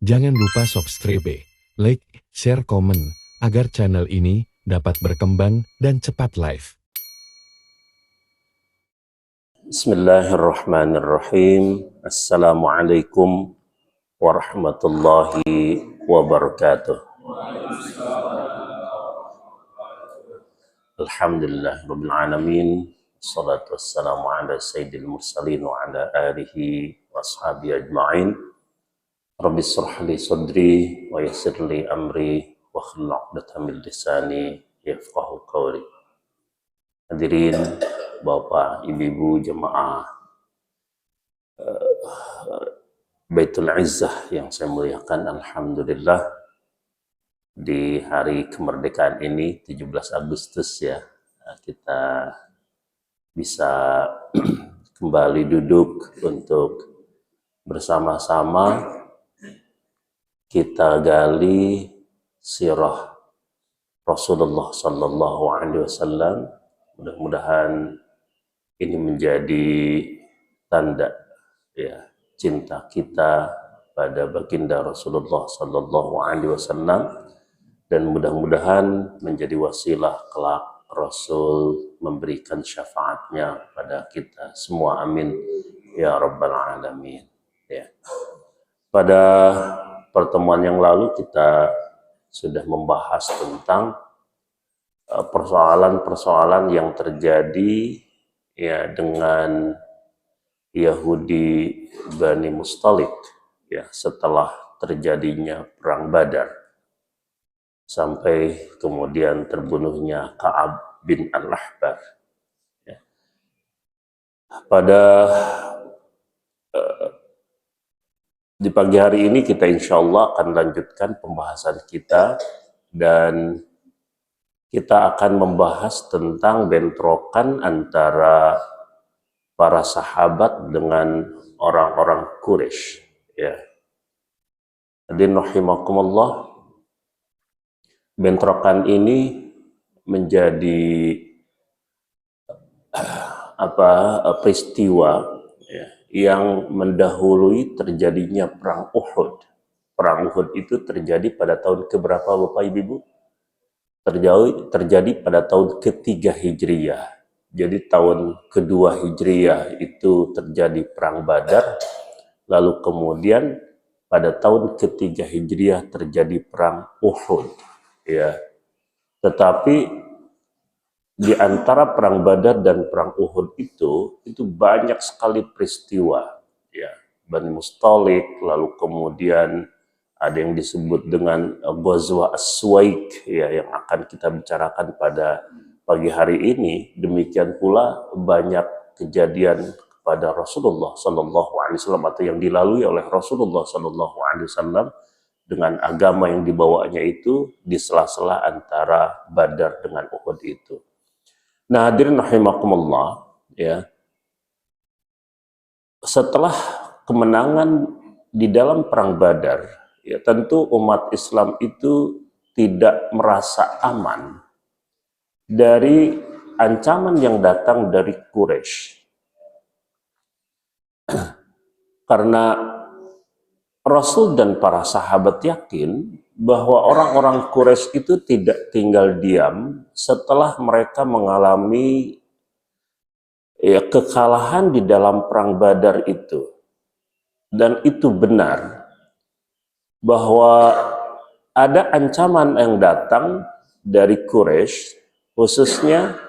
Jangan lupa subscribe, like, share, komen, agar channel ini dapat berkembang dan cepat live. Bismillahirrahmanirrahim. Assalamualaikum warahmatullahi wabarakatuh. Alhamdulillah rabbil alamin. Assalatu wassalamu ala sayyidil mursalin wa ala alihi wa ashabihi ajma'in. Rabbi shrah li sadri wa yassir li amri wa hlul 'uqdatam min lisani yafqahu qawli. Hadirin Bapak, Ibu, jemaah Baitul Izzah yang saya muliakan, alhamdulillah di hari kemerdekaan ini 17 Agustus ya, kita bisa kembali duduk untuk bersama-sama kita gali sirah Rasulullah sallallahu alaihi wasallam. Mudah-mudahan ini menjadi tanda ya cinta kita pada baginda Rasulullah sallallahu alaihi wasallam, dan mudah-mudahan menjadi wasilah kelak Rasul memberikan syafaatnya pada kita semua, amin ya rabbal alamin ya. Pada pertemuan yang lalu kita sudah membahas tentang persoalan-persoalan yang terjadi ya dengan Yahudi Bani Mustalik ya setelah terjadinya perang Badar sampai kemudian terbunuhnya Ka'ab bin Al-Ahbar ya. Pada di pagi hari ini kita insya Allah akan lanjutkan pembahasan kita, dan kita akan membahas tentang bentrokan antara para sahabat dengan orang-orang Quraisy ya. Hadirin rahimakumullah, bentrokan ini menjadi peristiwa ya, yang mendahului terjadinya perang Uhud. Perang Uhud itu terjadi pada tahun keberapa Bapak Ibu? Terjadi pada tahun ketiga Hijriyah. Jadi tahun kedua Hijriyah itu terjadi perang Badar, lalu kemudian pada tahun ketiga Hijriyah terjadi perang Uhud ya. Tetapi di antara perang Badar dan perang Uhud itu banyak sekali peristiwa ya. Bani Mustalik, lalu kemudian ada yang disebut dengan Ghazwa As-Suwaik ya, yang akan kita bicarakan pada pagi hari ini. Demikian pula banyak kejadian kepada Rasulullah Sallallahu Alaihi Wasallam atau yang dilalui oleh Rasulullah Sallallahu Alaihi Wasallam dengan agama yang dibawanya itu di sela-sela antara Badar dengan Uhud itu. Nah, hadirin rahimakumullah ya, setelah kemenangan di dalam perang Badar ya, tentu umat Islam itu tidak merasa aman dari ancaman yang datang dari Quraisy. Karena Rasul dan para sahabat yakin bahwa orang-orang Quraisy itu tidak tinggal diam setelah mereka mengalami ya, kekalahan di dalam perang Badar itu. Dan itu benar bahwa ada ancaman yang datang dari Quraisy, khususnya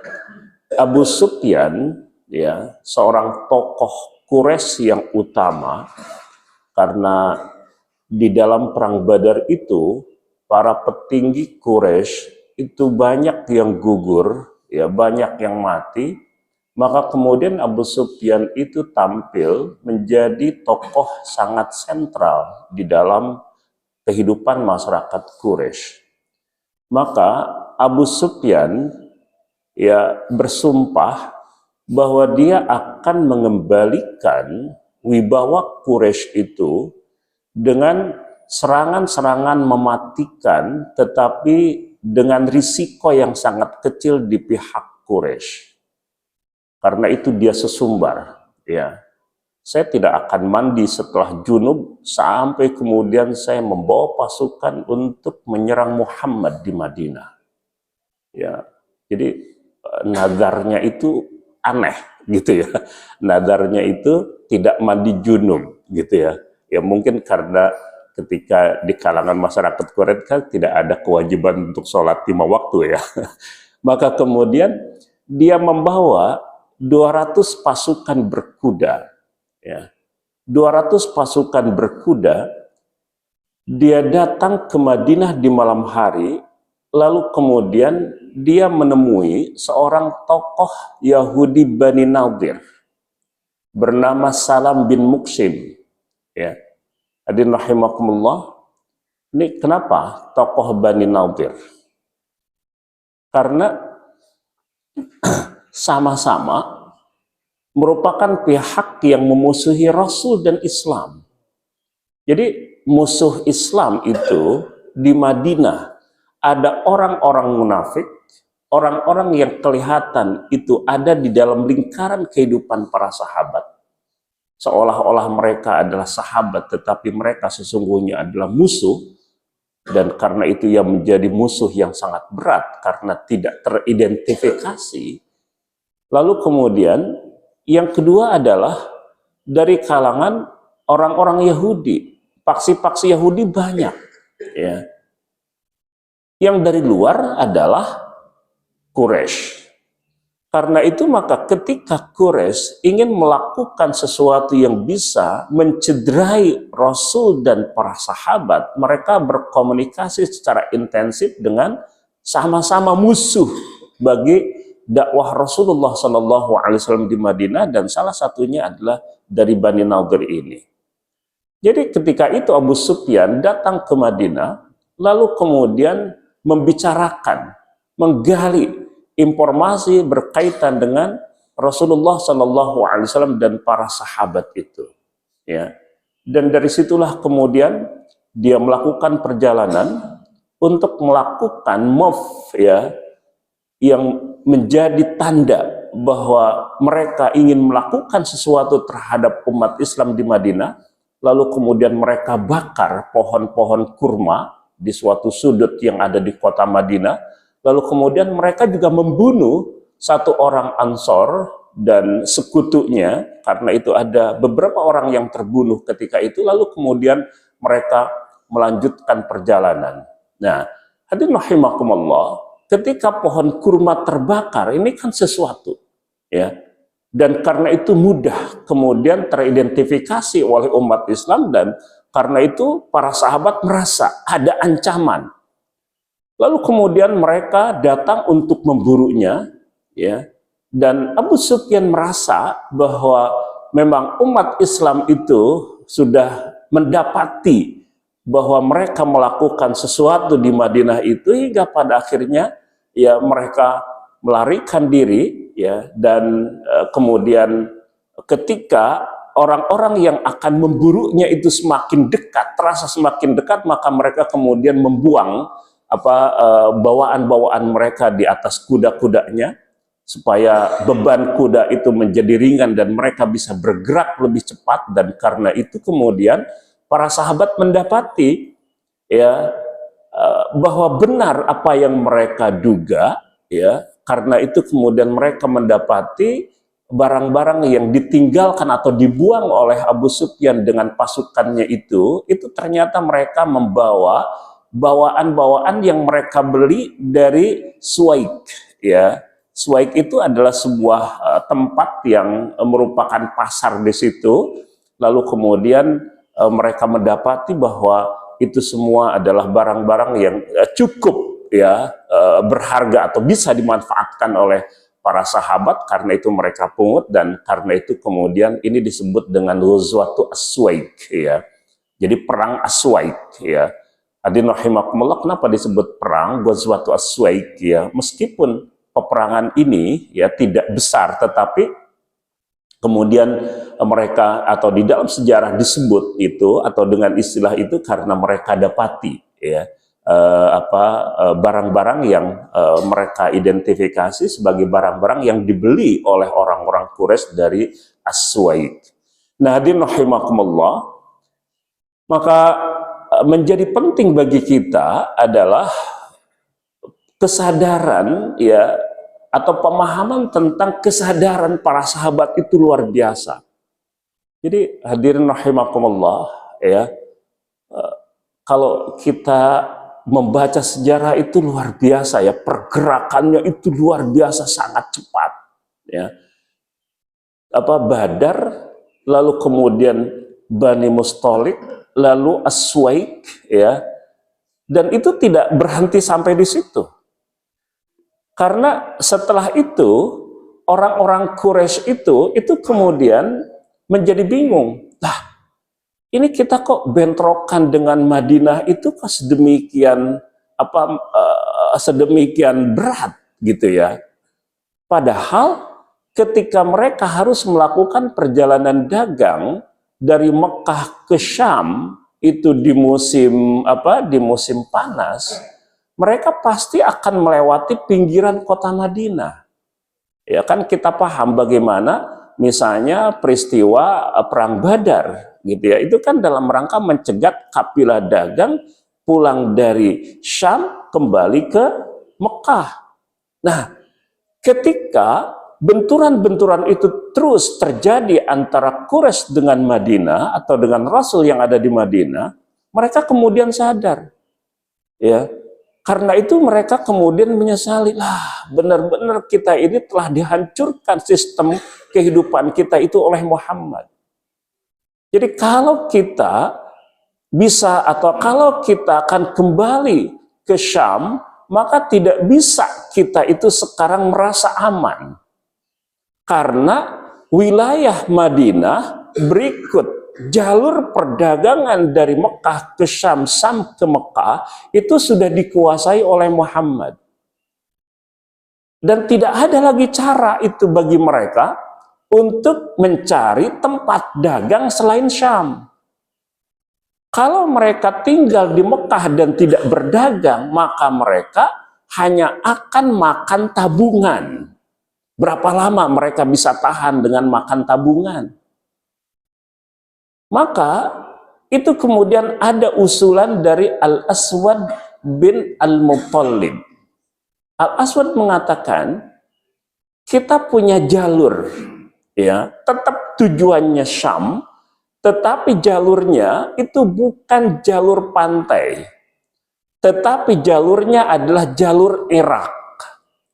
Abu Sufyan ya, seorang tokoh Quraisy yang utama, karena di dalam perang Badar itu para petinggi Quraisy itu banyak yang gugur ya, banyak yang mati. Maka kemudian Abu Sufyan itu tampil menjadi tokoh sangat sentral di dalam kehidupan masyarakat Quraisy. Maka Abu Sufyan ya bersumpah bahwa dia akan mengembalikan wibawa Quraisy itu dengan serangan-serangan mematikan, tetapi dengan risiko yang sangat kecil di pihak Quraisy. Karena itu dia sesumbar ya. saya tidak akan mandi setelah junub sampai kemudian saya membawa pasukan untuk menyerang Muhammad di Madinah. Ya, jadi nadarnya itu aneh gitu ya. Nadarnya itu tidak mandi junub gitu ya. Ya mungkin karena ketika di kalangan masyarakat Quraisy kan tidak ada kewajiban untuk sholat 5 waktu ya. Maka kemudian dia membawa 200 pasukan berkuda ya. 200 pasukan berkuda, dia datang ke Madinah di malam hari, lalu kemudian dia menemui seorang tokoh Yahudi Bani Nadir bernama Salam bin Muqsim ya. Hadirin rahimakumullah, ini kenapa tokoh Bani Nadir? Karena sama-sama merupakan pihak yang memusuhi Rasul dan Islam. Jadi musuh Islam itu di Madinah ada orang-orang munafik, orang-orang yang kelihatan itu ada di dalam lingkaran kehidupan para sahabat. Seolah-olah mereka adalah sahabat, tetapi mereka sesungguhnya adalah musuh, dan karena itu ia menjadi musuh yang sangat berat karena tidak teridentifikasi. Lalu kemudian yang kedua adalah dari kalangan orang-orang Yahudi, faksi-faksi Yahudi banyak ya. Yang dari luar adalah Quraisy. Karena itu maka ketika Quraisy ingin melakukan sesuatu yang bisa mencederai Rasul dan para sahabat, mereka berkomunikasi secara intensif dengan sama-sama musuh bagi dakwah Rasulullah SAW di Madinah, dan salah satunya adalah dari Bani Nadir ini. Jadi ketika itu Abu Sufyan datang ke Madinah, lalu kemudian membicarakan, menggali informasi berkaitan dengan Rasulullah SAW dan para sahabat itu, ya. Dan dari situlah kemudian dia melakukan perjalanan untuk melakukan move, ya, yang menjadi tanda bahwa mereka ingin melakukan sesuatu terhadap umat Islam di Madinah. Lalu kemudian mereka bakar pohon-pohon kurma di suatu sudut yang ada di kota Madinah. Lalu kemudian mereka juga membunuh satu orang Ansor dan sekutunya, karena itu ada beberapa orang yang terbunuh ketika itu. Lalu kemudian mereka melanjutkan perjalanan. Nah, hadirin rahimakumullah, ketika pohon kurma terbakar, ini kan sesuatu, ya. Dan karena itu mudah kemudian teridentifikasi oleh umat Islam, dan karena itu para sahabat merasa ada ancaman. Lalu kemudian mereka datang untuk memburunya, ya. Dan Abu Sufyan merasa bahwa memang umat Islam itu sudah mendapati bahwa mereka melakukan sesuatu di Madinah itu, hingga pada akhirnya ya mereka melarikan diri, ya. Dan kemudian ketika orang-orang yang akan memburunya itu semakin dekat, terasa semakin dekat, maka mereka kemudian membuang bawaan-bawaan mereka di atas kuda-kudanya, supaya beban kuda itu menjadi ringan dan mereka bisa bergerak lebih cepat. Dan karena itu kemudian para sahabat mendapati, ya, bahwa benar apa yang mereka duga, ya. Karena itu kemudian mereka mendapati barang-barang yang ditinggalkan atau dibuang oleh Abu Sufyan dengan pasukannya itu ternyata mereka membawa bawaan-bawaan yang mereka beli dari Suwaik, ya. Suwaik itu adalah sebuah tempat yang merupakan pasar di situ. Lalu kemudian mereka mendapati bahwa itu semua adalah barang-barang yang cukup, ya, berharga atau bisa dimanfaatkan oleh para sahabat. Karena itu mereka pungut, dan karena itu kemudian ini disebut dengan Ghazwatu As-Suwaik, ya. Jadi perang As-Suwaik, ya. Hadirin rahimakumullah, kenapa disebut perang Ghazwatu As-Suwaik, ya? Meskipun peperangan ini ya tidak besar, tetapi kemudian mereka atau di dalam sejarah disebut itu atau dengan istilah itu karena mereka dapati, ya, barang-barang yang mereka identifikasi sebagai barang-barang yang dibeli oleh orang-orang Quraisy dari As-Suwaik. Nah, hadirin rahimakumullah, maka menjadi penting bagi kita adalah kesadaran ya, atau pemahaman tentang kesadaran para sahabat itu luar biasa. Jadi hadirin rahimakumullah ya, kalau kita membaca sejarah itu luar biasa ya, pergerakannya itu luar biasa, sangat cepat ya. Badar, lalu kemudian Bani Mustalik, lalu As-Suwaik ya. Dan itu tidak berhenti sampai di situ. Karena setelah itu orang-orang Quraisy itu kemudian menjadi bingung. Lah, ini kita kok bentrokan dengan Madinah itu kok sedemikian sedemikian berat gitu ya. Padahal ketika mereka harus melakukan perjalanan dagang dari Mekah ke Syam itu di musim panas, mereka pasti akan melewati pinggiran kota Madinah. Ya kan, kita paham bagaimana misalnya peristiwa perang Badar gitu ya. Itu kan dalam rangka mencegat kafilah dagang pulang dari Syam kembali ke Mekah. Nah, ketika benturan-benturan itu terus terjadi antara Quraisy dengan Madinah atau dengan Rasul yang ada di Madinah, mereka kemudian sadar. Ya, karena itu mereka kemudian menyesali, lah benar-benar kita ini telah dihancurkan sistem kehidupan kita itu oleh Muhammad. Jadi kalau kita bisa atau kalau kita akan kembali ke Syam, maka tidak bisa kita itu sekarang merasa aman. Karena wilayah Madinah berikut jalur perdagangan dari Mekah ke Syam, Syam ke Mekah itu sudah dikuasai oleh Muhammad. Dan tidak ada lagi cara itu bagi mereka untuk mencari tempat dagang selain Syam. Kalau mereka tinggal di Mekah dan tidak berdagang, maka mereka hanya akan makan tabungan. Berapa lama mereka bisa tahan dengan makan tabungan? Maka itu kemudian ada usulan dari Al-Aswad bin Al-Muttalib. Al-Aswad mengatakan, kita punya jalur, ya, tetap tujuannya Syam, tetapi jalurnya itu bukan jalur pantai, tetapi jalurnya adalah jalur Irak.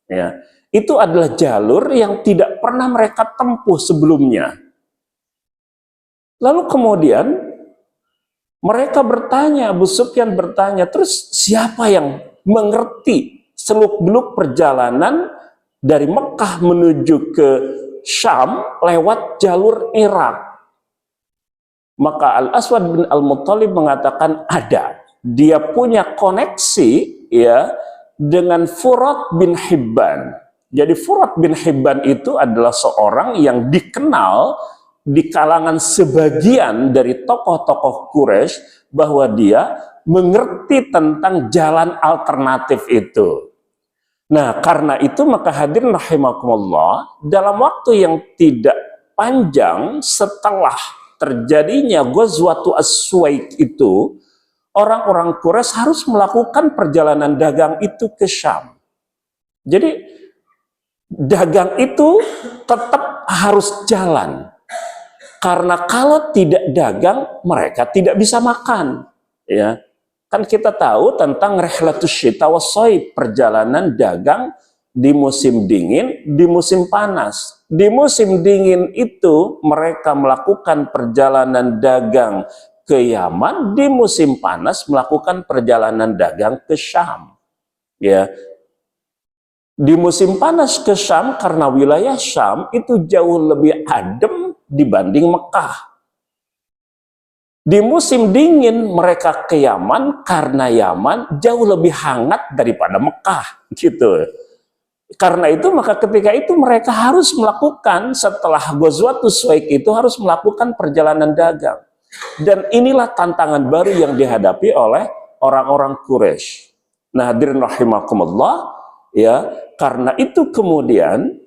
Ya, itu adalah jalur yang tidak pernah mereka tempuh sebelumnya. Lalu kemudian mereka bertanya, Abu Sufyan bertanya, terus siapa yang mengerti seluk-beluk perjalanan dari Mekah menuju ke Syam lewat jalur Irak? Maka Al-Aswad bin Al-Muttalib mengatakan ada. Dia punya koneksi ya dengan Furat bin Hibban. Jadi Furat bin Hibban itu adalah seorang yang dikenal di kalangan sebagian dari tokoh-tokoh Quraisy bahwa dia mengerti tentang jalan alternatif itu. Nah, karena itu maka hadirin rahimakumullah, dalam waktu yang tidak panjang setelah terjadinya Ghazwatu As-Suwaik itu, orang-orang Quraisy harus melakukan perjalanan dagang itu ke Syam. Jadi dagang itu tetap harus jalan. Karena kalau tidak dagang, mereka tidak bisa makan. Ya, kan kita tahu tentang rihlatus syita was-shaib, perjalanan dagang di musim dingin, di musim panas. Di musim dingin itu mereka melakukan perjalanan dagang ke Yaman, di musim panas melakukan perjalanan dagang ke Syam. Ya. Di musim panas ke Syam karena wilayah Syam itu jauh lebih adem dibanding Mekah. Di musim dingin mereka ke Yaman karena Yaman jauh lebih hangat daripada Mekah, gitu. Karena itu maka ketika itu mereka harus melakukan, setelah Ghazwatus Suwaik itu harus melakukan perjalanan dagang. Dan inilah tantangan baru yang dihadapi oleh orang-orang Quraisy. Nah, hadirin rahimakumullah, ya, karena itu kemudian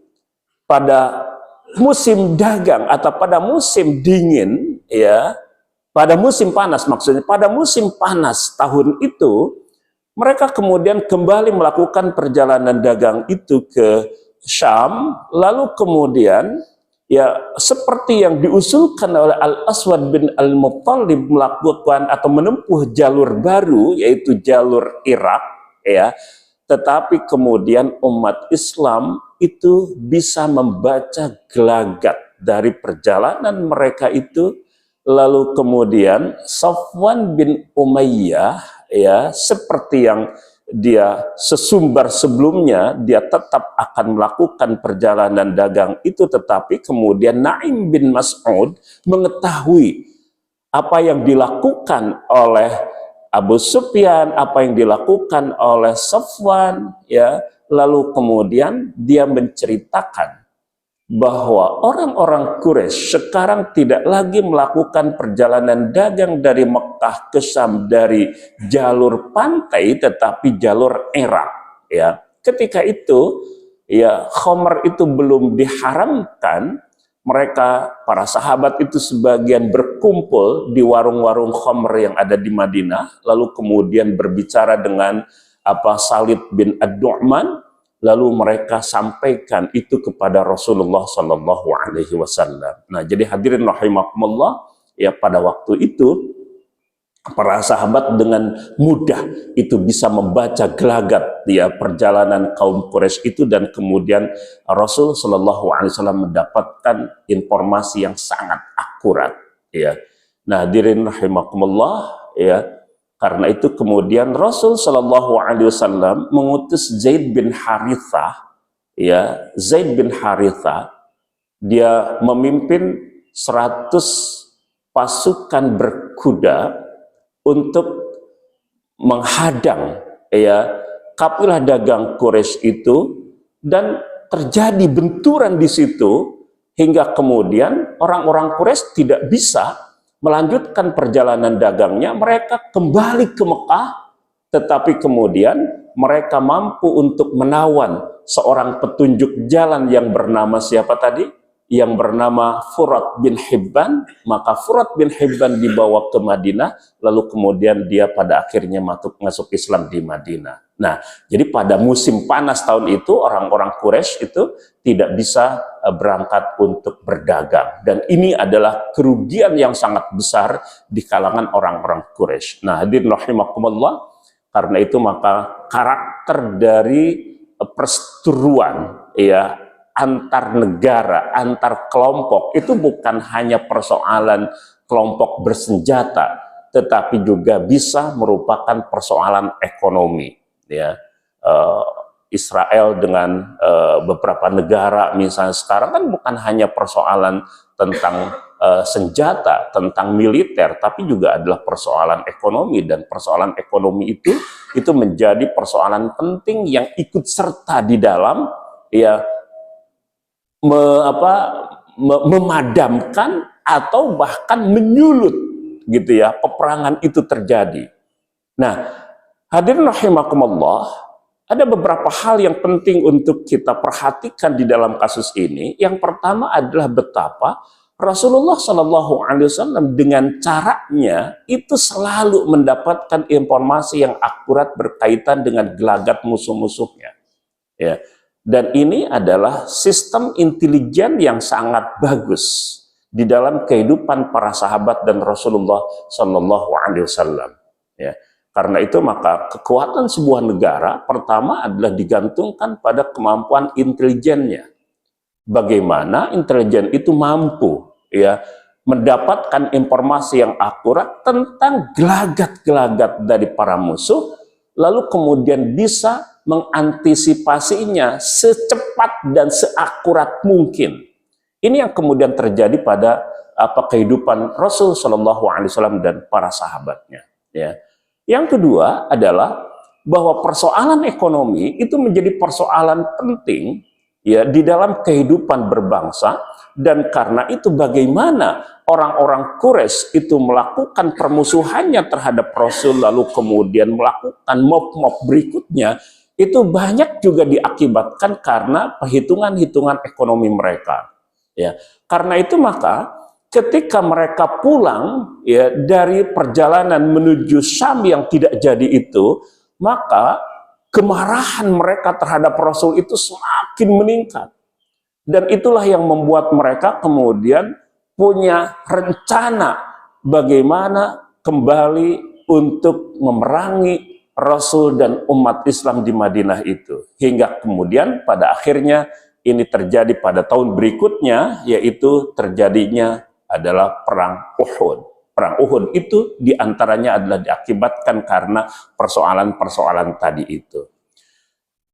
pada musim dagang atau pada musim dingin, ya, pada musim panas maksudnya, pada musim panas tahun itu, mereka kemudian kembali melakukan perjalanan dagang itu ke Syam, lalu kemudian ya seperti yang diusulkan oleh Al-Aswad bin Al-Muttalib melakukan atau menempuh jalur baru yaitu jalur Irak, ya. Tetapi kemudian umat Islam itu bisa membaca gelagat dari perjalanan mereka itu, lalu kemudian Safwan bin Umayyah, ya, seperti yang dia sesumbar sebelumnya, dia tetap akan melakukan perjalanan dagang itu, tetapi kemudian Naim bin Mas'ud mengetahui apa yang dilakukan oleh Abu Sufyan, apa yang dilakukan oleh Safwan, ya, lalu kemudian dia menceritakan bahwa orang-orang Quraisy sekarang tidak lagi melakukan perjalanan dagang dari Mekah ke Syam dari jalur pantai tetapi jalur Irak, ya. Ketika itu ya khamr itu belum diharamkan, mereka para sahabat itu sebagian berkumpul di warung-warung khamr yang ada di Madinah, lalu kemudian berbicara dengan Salid bin Ad-Du'man. Lalu mereka sampaikan itu kepada Rasulullah Sallallahu Alaihi Wasallam. Nah, jadi hadirin rahimakumullah, ya pada waktu itu para sahabat dengan mudah itu bisa membaca gelagat ya perjalanan kaum Quraisy itu, dan kemudian Rasul Sallallahu Alaihi Wasallam mendapatkan informasi yang sangat akurat. Ya, nah hadirin rahimakumullah, ya. Karena itu kemudian Rasul Shallallahu Alaihi Wasallam mengutus Zaid bin Harithah, ya, Zaid bin Harithah, dia memimpin 100 pasukan berkuda untuk menghadang ya kafilah dagang Quraisy itu, dan terjadi benturan di situ hingga kemudian orang-orang Quraisy tidak bisa melanjutkan perjalanan dagangnya. Mereka kembali ke Mekah, tetapi kemudian mereka mampu untuk menawan seorang petunjuk jalan yang bernama siapa tadi? Yang bernama Furat bin Hibban. Maka Furat bin Hibban dibawa ke Madinah, lalu kemudian dia pada akhirnya masuk Islam di Madinah. Nah, jadi pada musim panas tahun itu orang-orang Quraisy itu tidak bisa berangkat untuk berdagang, dan ini adalah kerugian yang sangat besar di kalangan orang-orang Quraisy. Nah, hadirin rahimakumullah, karena itu maka karakter dari perseteruan ya antar negara, antar kelompok itu bukan hanya persoalan kelompok bersenjata, tetapi juga bisa merupakan persoalan ekonomi. Ya, Israel dengan beberapa negara misalnya sekarang kan bukan hanya persoalan tentang senjata, tentang militer, tapi juga adalah persoalan ekonomi, dan persoalan ekonomi itu menjadi persoalan penting yang ikut serta di dalam ya memadamkan atau bahkan menyulut gitu ya peperangan itu terjadi. Nah, hadirin rahimakumullah, ada beberapa hal yang penting untuk kita perhatikan di dalam kasus ini. Yang pertama adalah betapa Rasulullah Shallallahu Alaihi Wasallam dengan caranya itu selalu mendapatkan informasi yang akurat berkaitan dengan gelagat musuh-musuhnya. Ya. Dan ini adalah sistem intelijen yang sangat bagus di dalam kehidupan para sahabat dan Rasulullah Shallallahu Alaihi Wasallam. Ya. Karena itu maka kekuatan sebuah negara pertama adalah digantungkan pada kemampuan intelijennya. Bagaimana intelijen itu mampu ya mendapatkan informasi yang akurat tentang gelagat-gelagat dari para musuh, lalu kemudian bisa mengantisipasinya secepat dan seakurat mungkin. Ini yang kemudian terjadi pada kehidupan Rasul Shallallahu Alaihi Wasallam dan para sahabatnya. Ya. Yang kedua adalah bahwa persoalan ekonomi itu menjadi persoalan penting ya di dalam kehidupan berbangsa, dan karena itu bagaimana orang-orang Quraisy itu melakukan permusuhannya terhadap Rasul, lalu kemudian melakukan mob-mob berikutnya, itu banyak juga diakibatkan karena perhitungan-hitungan ekonomi mereka. Ya, karena itu maka ketika mereka pulang ya dari perjalanan menuju Syam yang tidak jadi itu, maka kemarahan mereka terhadap Rasul itu semakin meningkat. Dan itulah yang membuat mereka kemudian punya rencana bagaimana kembali untuk memerangi Rasul dan umat Islam di Madinah itu. Hingga kemudian pada akhirnya ini terjadi pada tahun berikutnya, yaitu terjadinya adalah Perang Uhud. Perang Uhud itu diantaranya adalah diakibatkan karena persoalan-persoalan tadi itu.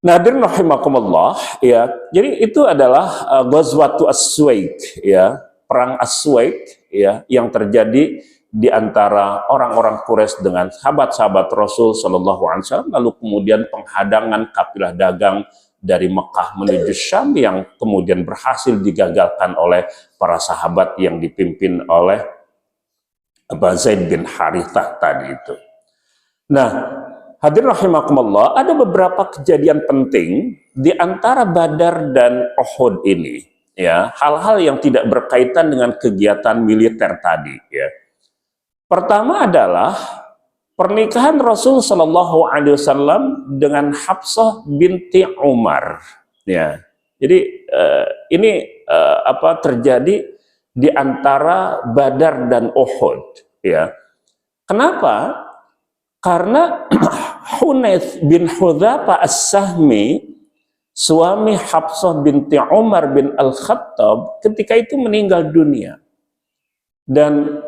Nah, hadirin rahimakumullah, ya. Jadi itu adalah Ghazwatu As-Suwaik, ya, perang As-Suwaik, ya, yang terjadi di antara orang-orang Quraisy dengan sahabat-sahabat Rasul Shallallahu Alaihi Wasallam, lalu kemudian penghadangan kafilah dagang dari Mekah menuju Syam yang kemudian berhasil digagalkan oleh para sahabat yang dipimpin oleh Zaid bin Harithah tadi itu. Nah, hadirin rahimakumullah, ada beberapa kejadian penting di antara Badar dan Uhud ini, ya, hal-hal yang tidak berkaitan dengan kegiatan militer tadi, ya. Pertama adalah pernikahan Rasul Shallallahu Alaihi Wasallam dengan Hafsah binti Umar. Ya, jadi ini terjadi di antara Badar dan Uhud. Ya, kenapa? Karena Hunayth bin Hudzafah As-Sahmi, suami Hafsah binti Umar bin Al-Khattab, ketika itu meninggal dunia. Dan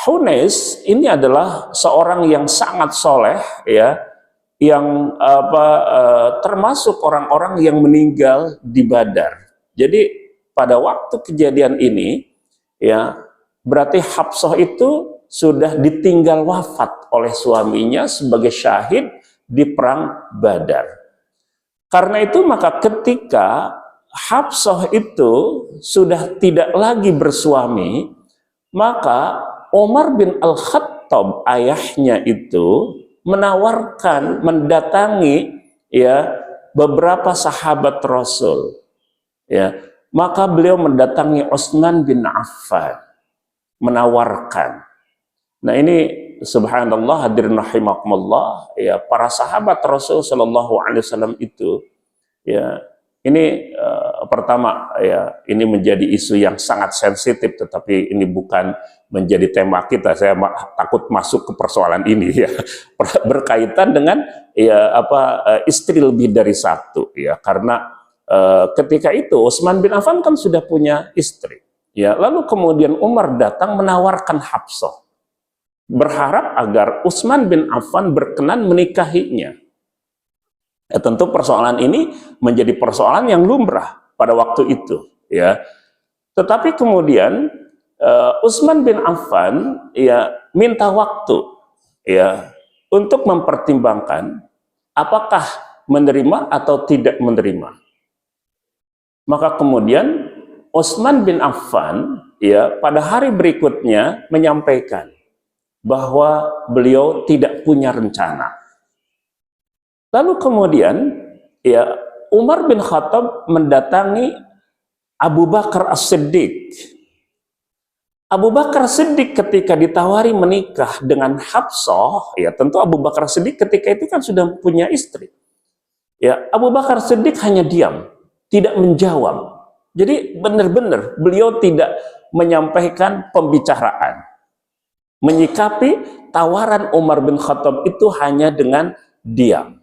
Hunais ini adalah seorang yang sangat soleh, ya, yang termasuk orang-orang yang meninggal di Badar. Jadi pada waktu kejadian ini, ya, berarti Hafsah itu sudah ditinggal wafat oleh suaminya sebagai syahid di perang Badar. Karena itu maka ketika Hafsah itu sudah tidak lagi bersuami, maka Umar bin Al-Khattab, ayahnya itu, menawarkan, mendatangi, ya, beberapa sahabat Rasul. Ya, maka beliau mendatangi Utsman bin Affan, menawarkan. Nah, ini subhanallah, hadirin rahimakumullah, ya, para sahabat Rasul Shallallahu Alaihi Wasallam itu, ya, ini pertama, ya, ini menjadi isu yang sangat sensitif, tetapi ini bukan menjadi tema kita. Saya takut masuk ke persoalan ini, ya, berkaitan dengan, ya, istri lebih dari satu, ya, karena ketika itu Utsman bin Affan kan sudah punya istri, ya, lalu kemudian Umar datang menawarkan Hafsah, berharap agar Utsman bin Affan berkenan menikahinya. Ya, tentu persoalan ini menjadi persoalan yang lumrah pada waktu itu, ya. Tetapi kemudian Utsman bin Affan, ya, minta waktu, ya, untuk mempertimbangkan apakah menerima atau tidak menerima. Maka kemudian Utsman bin Affan, ya, pada hari berikutnya menyampaikan bahwa beliau tidak punya rencana. Lalu kemudian, ya, Umar bin Khattab mendatangi Abu Bakar As-Siddiq. Abu Bakar As-Siddiq ketika ditawari menikah dengan Hafsah, ya, tentu Abu Bakar As-Siddiq ketika itu kan sudah punya istri. Ya, Abu Bakar As-Siddiq hanya diam, tidak menjawab. Jadi benar-benar beliau tidak menyampaikan pembicaraan. Menyikapi tawaran Umar bin Khattab itu hanya dengan diam.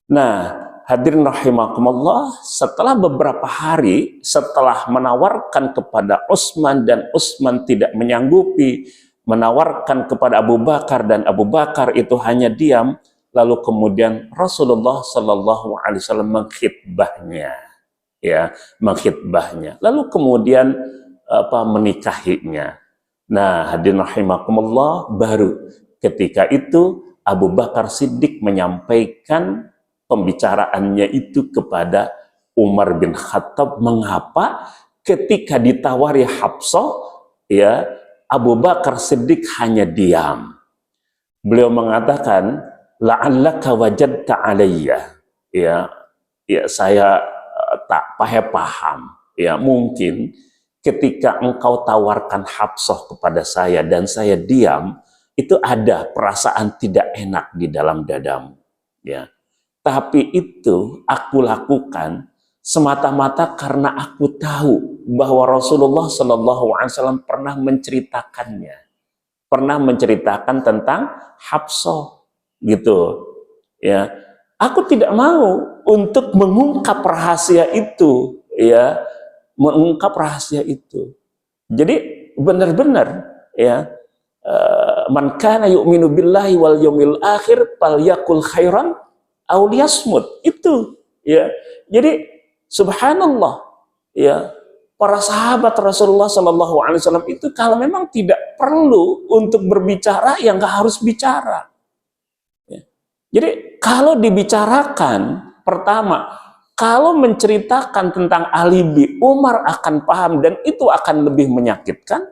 Nah, hadirin rahimakumullah, setelah beberapa hari setelah menawarkan kepada Utsman dan Utsman tidak menyanggupi, menawarkan kepada Abu Bakar dan Abu Bakar itu hanya diam, lalu kemudian Rasulullah Shallallahu Alaihi Wasallam mengkhitbahnya, ya, mengkhitbahnya, lalu kemudian menikahinya. Nah, hadirin rahimakumullah, baru ketika itu Abu Bakar Siddiq menyampaikan pembicaraannya itu kepada Umar bin Khattab. Mengapa ketika ditawari Hafsah, ya, Abu Bakar Siddiq hanya diam. Beliau mengatakan, la'allaka wajadta alayya, ya, ya, saya tak paham. ya mungkin ketika engkau tawarkan Hafsah kepada saya dan saya diam, itu ada perasaan tidak enak di dalam dadamu, ya. Tapi itu aku lakukan semata-mata karena aku tahu bahwa Rasulullah Shallallahu Alaihi Wasallam pernah menceritakannya, pernah menceritakan tentang Hafsah, gitu, ya. Aku tidak mau untuk mengungkap rahasia itu, ya, mengungkap rahasia itu. Jadi benar-benar, ya, man kana yu'minu billahi wal yaumil akhir falyakul khairan aw liyasmut. Itu, ya. Jadi subhanallah, ya, para sahabat Rasulullah Shallallahu Alaihi Wasallam itu kalau memang tidak perlu untuk berbicara, ya nggak harus bicara. Ya. Jadi kalau dibicarakan, pertama, kalau menceritakan tentang alibi, Umar akan paham dan itu akan lebih menyakitkan.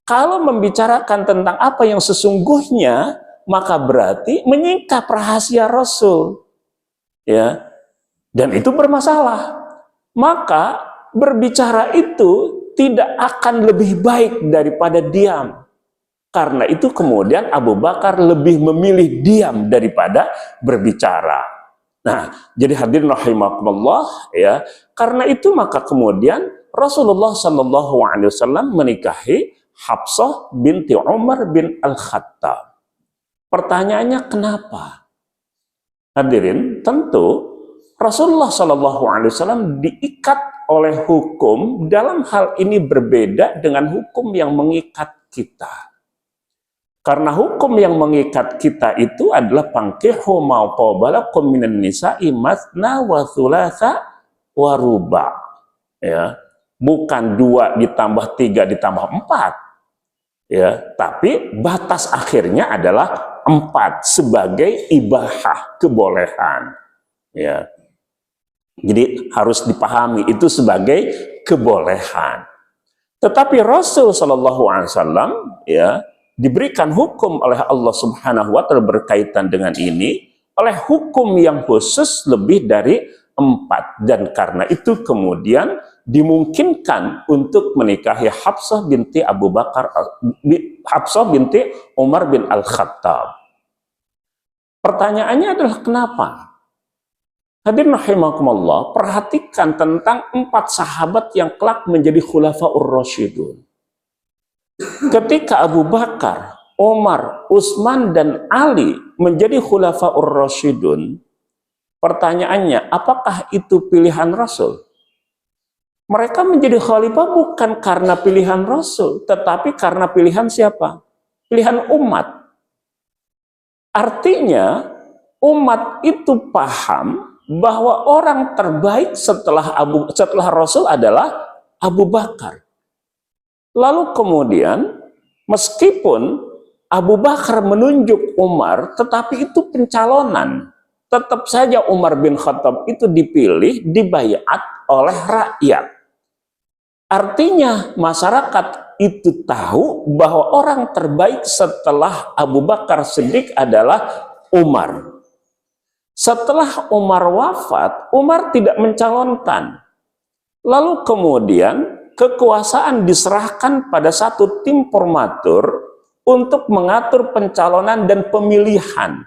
Kalau membicarakan tentang apa yang sesungguhnya, maka berarti menyingkap rahasia Rasul, ya, dan itu bermasalah. Maka berbicara itu tidak akan lebih baik daripada diam. Karena itu kemudian Abu Bakar lebih memilih diam daripada berbicara. Nah, jadi hadirin rahimakumullah, ya, karena itu maka kemudian Rasulullah Shallallahu Alaihi Wasallam menikahi Hafsah binti Umar bin Al-Khattab. Pertanyaannya kenapa? Hadirin, tentu Rasulullah Shallallahu Alaihi Wasallam diikat oleh hukum dalam hal ini berbeda dengan hukum yang mengikat kita. Karena hukum yang mengikat kita itu adalah pankihu ma qabalakum minan nisa'i matsna wa thulatsa wa ruba'. Ya, bukan 2 ditambah 3 ditambah 4. Ya, tapi batas akhirnya adalah 4 sebagai ibahah, kebolehan. Ya. Jadi harus dipahami itu sebagai kebolehan. Tetapi Rasul Shallallahu Alaihi Wasallam, ya, diberikan hukum oleh Allah Subhanahu Wa Taala berkaitan dengan ini oleh hukum yang khusus lebih dari 4, dan karena itu kemudian dimungkinkan untuk menikahi Hafsah binti Abu Bakar, Hafsah binti Umar bin Al-Khattab. Pertanyaannya adalah kenapa? Hadirin rahimakumullah, perhatikan tentang 4 sahabat yang kelak menjadi khulafaur rasyidun. Ketika Abu Bakar, Umar, Utsman dan Ali menjadi khulafaur rasyidun, pertanyaannya, apakah itu pilihan Rasul? Mereka menjadi khalifah bukan karena pilihan Rasul, tetapi karena pilihan siapa? Pilihan umat. Artinya, umat itu paham bahwa orang terbaik setelah Rasul adalah Abu Bakar. Lalu kemudian, meskipun Abu Bakar menunjuk Umar, tetapi itu pencalonan. Tetap saja Umar bin Khattab itu dipilih, dibaiat oleh rakyat. Artinya masyarakat itu tahu bahwa orang terbaik setelah Abu Bakar Siddiq adalah Umar. Setelah Umar wafat, Umar tidak mencalonkan. Lalu kemudian kekuasaan diserahkan pada satu tim formatur untuk mengatur pencalonan dan pemilihan.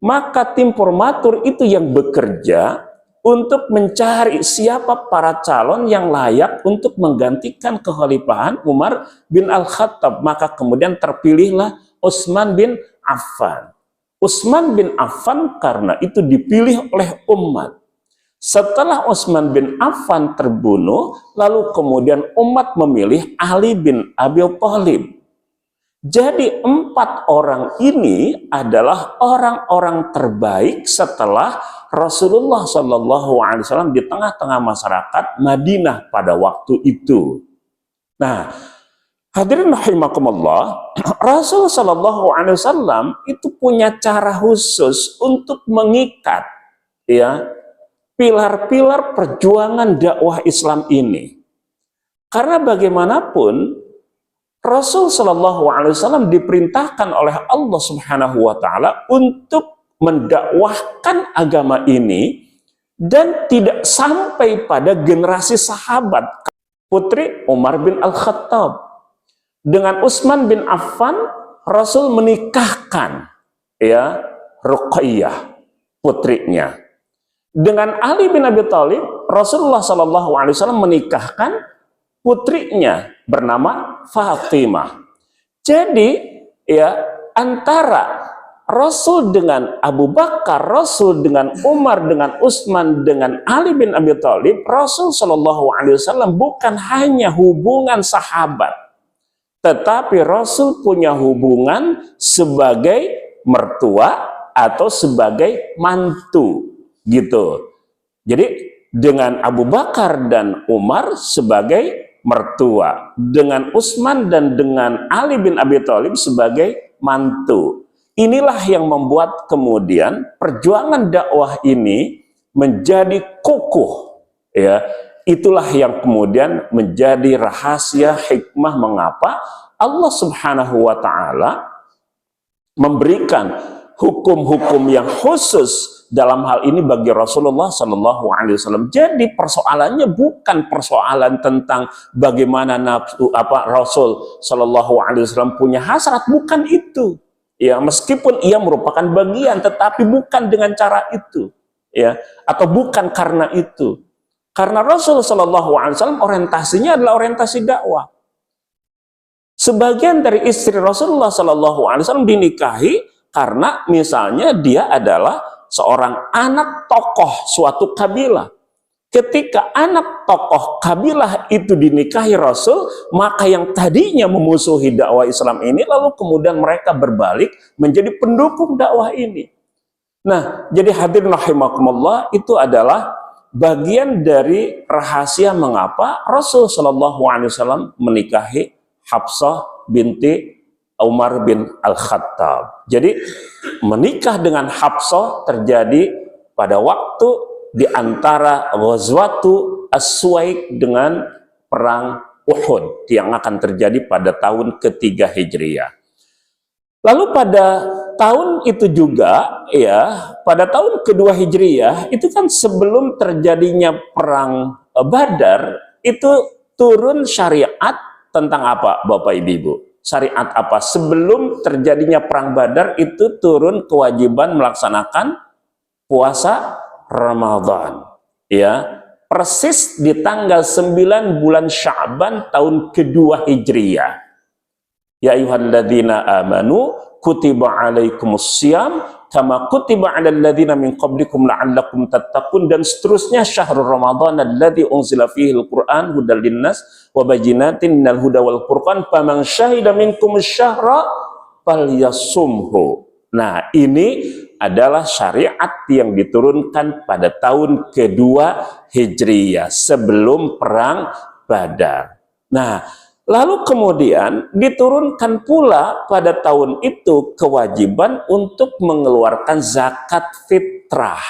Maka tim formatur itu yang bekerja untuk mencari siapa para calon yang layak untuk menggantikan kekhalifahan Umar bin Al-Khattab. Maka kemudian terpilihlah Utsman bin Affan. Utsman bin Affan karena itu dipilih oleh umat. Setelah Utsman bin Affan terbunuh, lalu kemudian umat memilih Ali bin Abi Thalib. Jadi 4 orang ini adalah orang-orang terbaik setelah Rasulullah Shallallahu Alaihi Wasallam di tengah-tengah masyarakat Madinah pada waktu itu. Nah, hadirin rahimakumullah, Rasul Shallallahu Alaihi Wasallam itu punya cara khusus untuk mengikat, ya, pilar-pilar perjuangan dakwah Islam ini. Karena bagaimanapun Rasul Shallallahu Alaihi Wasallam diperintahkan oleh Allah Subhanahu Wa Taala untuk mendakwahkan agama ini dan tidak sampai pada generasi sahabat. Putri Umar bin Al-Khattab dengan Utsman bin Affan, Rasul menikahkan ya Ruqayyah putrinya. Dengan Ali bin Abi Thalib, Rasulullah SAW menikahkan putrinya bernama Fatimah. Jadi ya antara Rasul dengan Abu Bakar, Rasul dengan Umar, dengan Utsman, dengan Ali bin Abi Thalib, Rasul SAW bukan hanya hubungan sahabat, tetapi Rasul punya hubungan sebagai mertua atau sebagai mantu, gitu. Jadi dengan Abu Bakar dan Umar sebagai mertua, dengan Utsman dan dengan Ali bin Abi Thalib sebagai mantu. Inilah yang membuat kemudian perjuangan dakwah ini menjadi kokoh, ya. Itulah yang kemudian menjadi rahasia hikmah mengapa Allah Subhanahu wa taala memberikan hukum-hukum yang khusus dalam hal ini bagi Rasulullah Shallallahu Alaihi Wasallam. Jadi persoalannya bukan persoalan tentang bagaimana nafsu Rasul Shallallahu Alaihi Wasallam punya hasrat, bukan itu. Ya, meskipun ia merupakan bagian, tetapi bukan dengan cara itu, ya, atau bukan karena itu. Karena Rasul Shallallahu Alaihi Wasallam orientasinya adalah orientasi dakwah. Sebagian dari istri Rasulullah Shallallahu Alaihi Wasallam dinikahi karena misalnya dia adalah seorang anak tokoh suatu kabilah. Ketika anak tokoh kabilah itu dinikahi Rasul, maka yang tadinya memusuhi dakwah Islam ini lalu kemudian mereka berbalik menjadi pendukung dakwah ini. Nah, jadi hadirin rahimakumullah, itu adalah bagian dari rahasia mengapa Rasul Shallallahu Alaihi Wasallam menikahi Hafsah binti Umar bin Al-Khattab. Jadi menikah dengan Hafsah terjadi pada waktu di antara Ghazwatu As-Suwaik dengan perang Uhud yang akan terjadi pada tahun ketiga Hijriah. Lalu pada tahun itu juga, ya, pada tahun kedua Hijriah itu kan sebelum terjadinya perang Badar, itu turun syariat tentang apa, Bapak Ibu? Syariat apa? Sebelum terjadinya perang Badar itu turun kewajiban melaksanakan puasa Ramadan, ya, persis di tanggal 9 bulan Sya'ban tahun kedua Hijriah. Ya ayyuhalladzina amanu kutiba alaikumussyam kama kutiba alal ladzina min qablikum la'allakum tattaqun, dan seterusnya. Syahrul Ramadan alladzi unzila fihi al-Qur'an hudal linnas wa bayyinatin minal huda wal furqan faman syahida minkumus syahra falyasumhu. Nah, ini adalah syariat yang diturunkan pada tahun kedua Hijriah sebelum perang Badar. Nah, lalu kemudian diturunkan pula pada tahun itu kewajiban untuk mengeluarkan zakat fitrah.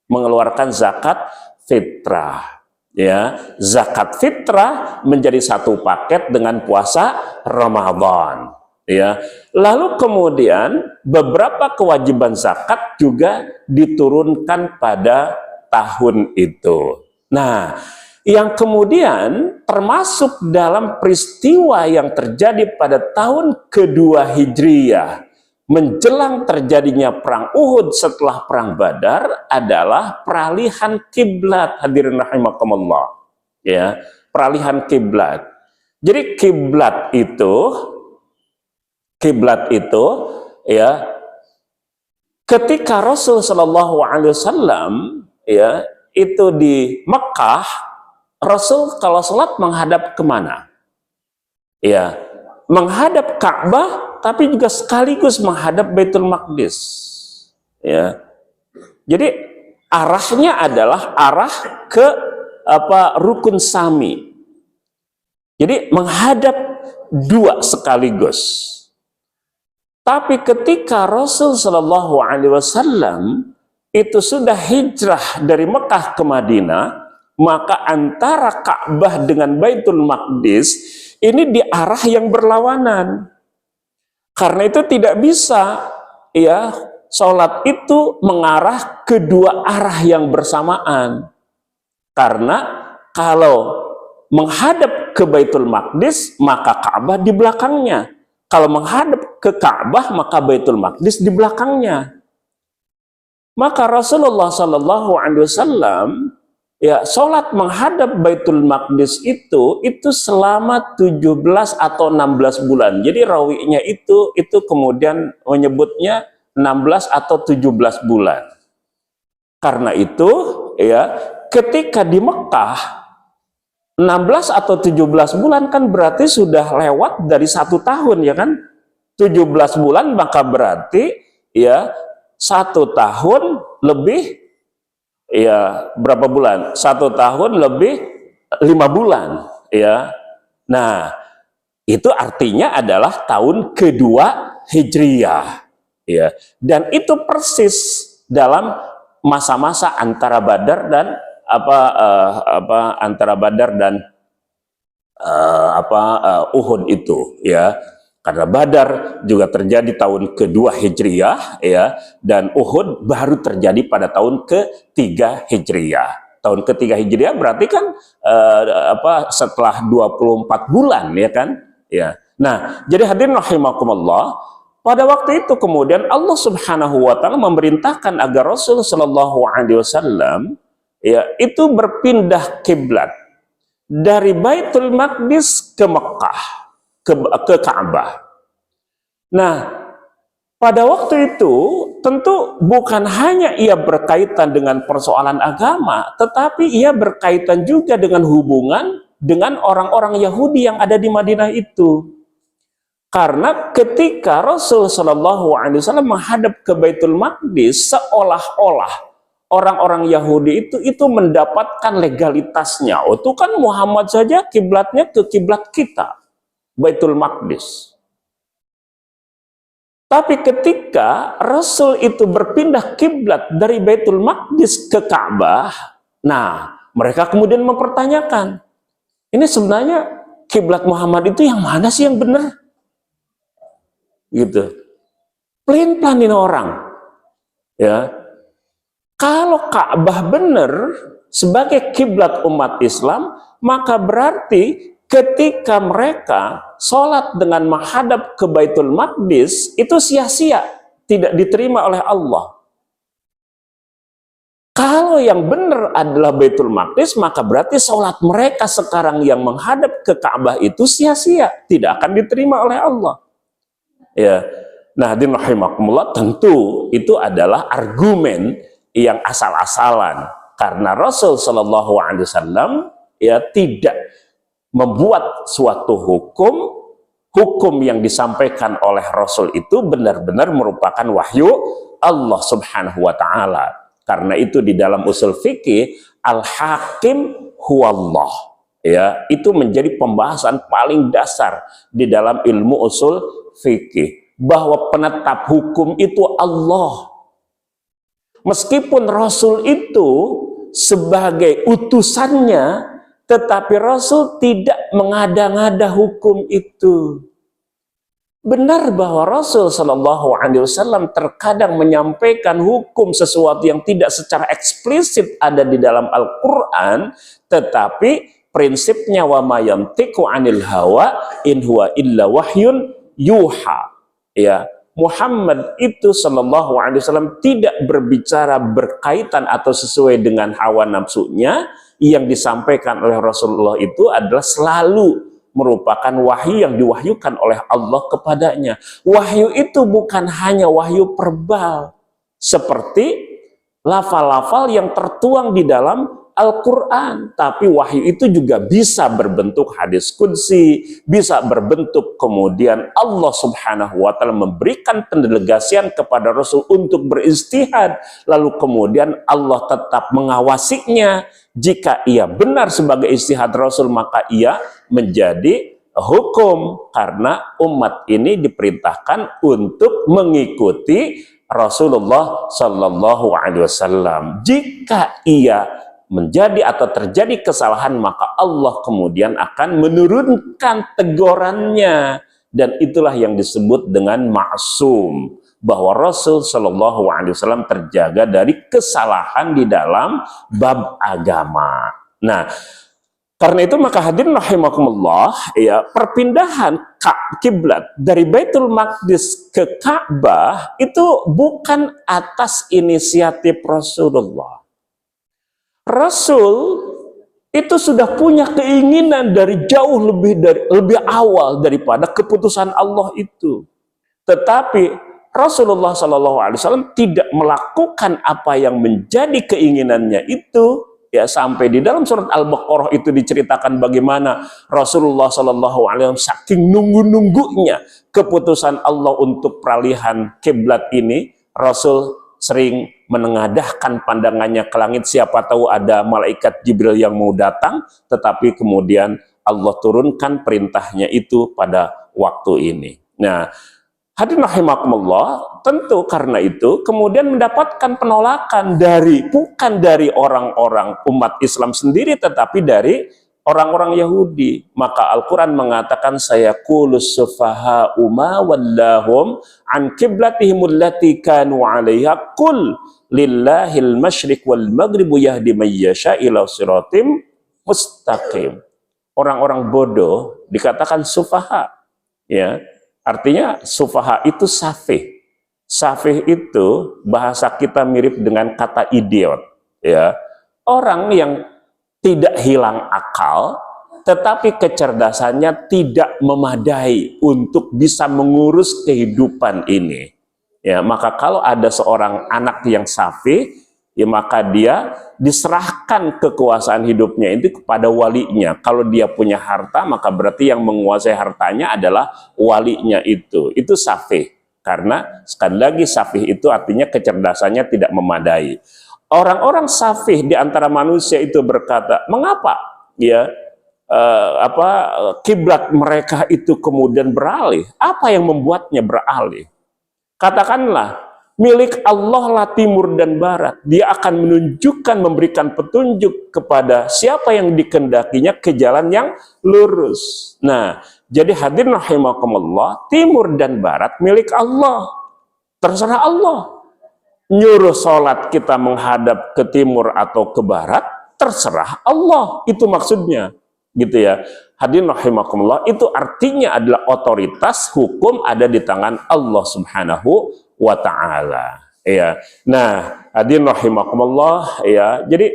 Mengeluarkan zakat fitrah. Ya, zakat fitrah menjadi satu paket dengan puasa Ramadan. Ya, lalu kemudian beberapa kewajiban zakat juga diturunkan pada tahun itu. Nah, yang kemudian termasuk dalam peristiwa yang terjadi pada tahun kedua Hijriah menjelang terjadinya perang Uhud setelah perang Badar adalah peralihan kiblat, hadirin rahimakumullah. Ya, peralihan kiblat. Jadi kiblat itu ya, ketika Rasul Shallallahu Alaihi Wasallam ya itu di Mekah, Rasul kalau sholat menghadap kemana? Ya, menghadap Ka'bah, tapi juga sekaligus menghadap Baitul Maqdis. Ya, jadi arahnya adalah arah ke Rukun Sami. Jadi menghadap dua sekaligus. Tapi ketika Rasul Shallallahu Alaihi Wasallam itu sudah hijrah dari Mekah ke Madinah, maka antara Ka'bah dengan Baitul Maqdis ini di arah yang berlawanan. Karena itu tidak bisa, ya, sholat itu mengarah kedua arah yang bersamaan. Karena kalau menghadap ke Baitul Maqdis, maka Ka'bah di belakangnya. Kalau menghadap ke Ka'bah, maka Baitul Maqdis di belakangnya. Maka Rasulullah Shallallahu Alaihi Wasallam ya sholat menghadap Baitul Maqdis itu selama 17 atau 16 bulan. Jadi rawinya itu kemudian menyebutnya 16 atau 17 bulan. Karena itu ya ketika di Mekah 16 atau 17 bulan kan berarti sudah lewat dari 1 tahun, ya kan? 17 bulan maka berarti ya 1 tahun lebih ya berapa bulan? 1 tahun lebih 5 bulan, ya. Nah, itu artinya adalah tahun kedua Hijriyah, ya. Dan itu persis dalam masa-masa antara Badar dan antara Badar dan Uhud itu, ya. Karena Badar juga terjadi tahun kedua Hijriyah, ya, dan Uhud baru terjadi pada tahun ketiga Hijriyah. Tahun ketiga Hijriyah berarti kan setelah 24 bulan, ya kan? Ya. Nah, jadi hadirin rahimakumullah, pada waktu itu kemudian Allah Subhanahu wa taala memerintahkan agar Rasul sallallahu alaihi wasallam ya itu berpindah kiblat dari Baitul Maqdis ke Mekah, ke Ka'bah. Nah, pada waktu itu tentu bukan hanya ia berkaitan dengan persoalan agama, tetapi ia berkaitan juga dengan hubungan dengan orang-orang Yahudi yang ada di Madinah itu. Karena ketika Rasul Shallallahu Alaihi Wasallam menghadap ke Baitul Maqdis, seolah-olah orang-orang Yahudi itu mendapatkan legalitasnya. Oh, itu kan Muhammad saja kiblatnya ke kiblat kita, Baitul Maqdis. Tapi ketika Rasul itu berpindah kiblat dari Baitul Maqdis ke Ka'bah, nah mereka kemudian mempertanyakan, ini sebenarnya kiblat Muhammad itu yang mana sih yang benar? Gitu. Pelin-pelanin orang. Ya. Kalau Ka'bah benar sebagai kiblat umat Islam, maka berarti ketika mereka sholat dengan menghadap ke Baitul Maqdis itu sia-sia, tidak diterima oleh Allah. Kalau yang benar adalah Baitul Maqdis, maka berarti sholat mereka sekarang yang menghadap ke Ka'bah itu sia-sia, tidak akan diterima oleh Allah. Ya. Nah, hadirin rahimakumullah, tentu itu adalah argumen yang asal-asalan, karena Rasul Shallallahu Alaihi Wasallam ya tidak membuat suatu hukum yang disampaikan oleh Rasul itu benar-benar merupakan wahyu Allah Subhanahu wa taala. Karena itu di dalam usul fikih al-hakim huwallah, ya, itu menjadi pembahasan paling dasar di dalam ilmu usul fikih, bahwa penetap hukum itu Allah. Meskipun Rasul itu sebagai utusannya, tetapi Rasul tidak mengada-ngada hukum itu. Benar bahwa Rasul Shallallahu Alaihi Wasallam terkadang menyampaikan hukum sesuatu yang tidak secara eksplisit ada di dalam Al-Quran, tetapi prinsipnya wa ma yantiqu anil hawa in huwa illa wahyun yuha. Ya, Muhammad itu Shallallahu Alaihi Wasallam tidak berbicara berkaitan atau sesuai dengan hawa nafsunya. Yang disampaikan oleh Rasulullah itu adalah selalu merupakan wahyu yang diwahyukan oleh Allah kepadanya. Wahyu itu bukan hanya wahyu verbal, seperti lafal-lafal yang tertuang di dalam Al-Quran, tapi wahyu itu juga bisa berbentuk hadis qudsi, bisa berbentuk kemudian Allah Subhanahu wa taala memberikan pendelegasian kepada Rasul untuk beristihad, lalu kemudian Allah tetap mengawasinya. Jika ia benar sebagai istihad Rasul, maka ia menjadi hukum, karena umat ini diperintahkan untuk mengikuti Rasulullah Shallallahu Alaihi Wasallam. Jika ia menjadi atau terjadi kesalahan, maka Allah kemudian akan menurunkan tegurannya, dan itulah yang disebut dengan ma'sum. bahwa Rasul Shallallahu Alaihi Wasallam terjaga dari kesalahan di dalam bab agama. Nah, karena itu maka hadirin rahimakumullah, ya, perpindahan kiblat dari Baitul Maqdis ke Ka'bah itu bukan atas inisiatif Rasulullah. Rasul itu sudah punya keinginan dari jauh lebih awal daripada keputusan Allah itu. Tetapi Rasulullah SAW tidak melakukan apa yang menjadi keinginannya itu, ya, sampai di dalam surat Al-Baqarah itu diceritakan bagaimana Rasulullah SAW saking nunggu-nunggunya keputusan Allah untuk peralihan kiblat ini, Rasul sering menengadahkan pandangannya ke langit, siapa tahu ada malaikat Jibril yang mau datang, tetapi kemudian Allah turunkan perintahnya itu pada waktu ini. Nah, hadirin rahimakumullah, tentu karena itu kemudian mendapatkan penolakan bukan dari orang-orang umat Islam sendiri, tetapi dari orang-orang Yahudi. Maka Al-Quran mengatakan, sayaqulu sufaha'u ma wallahum an qiblatihim allati kanu 'alaiha qul lillahil masyriq wal maghribu yahdi may yasha ila siratim mustaqim. Orang-orang bodoh dikatakan sufaha, ya. Artinya sufaha itu safih. Safih itu bahasa kita mirip dengan kata idiot, ya. Orang yang tidak hilang akal, tetapi kecerdasannya tidak memadai untuk bisa mengurus kehidupan ini. Ya, maka kalau ada seorang anak yang safih, ya, maka dia diserahkan kekuasaan hidupnya itu kepada walinya. Kalau dia punya harta, maka berarti yang menguasai hartanya adalah walinya itu. Itu safih. Karena sekali lagi safih itu artinya kecerdasannya tidak memadai. Orang-orang safih di antara manusia itu berkata, mengapa ya kiblat mereka itu kemudian beralih? Apa yang membuatnya beralih? Katakanlah, milik Allah lah timur dan barat. Dia akan menunjukkan, memberikan petunjuk kepada siapa yang dikendakinya ke jalan yang lurus. Nah, jadi hadirin rahimakumullah, timur dan barat milik Allah. Terserah Allah. Nyuruh sholat kita menghadap ke timur atau ke barat, terserah Allah. Itu maksudnya. Gitu ya. Hadirin rahimakumullah, itu artinya adalah otoritas hukum ada di tangan Allah Subhanahu wa ta'ala. Ya. Nah, hadirin rahimakumullah, ya. Jadi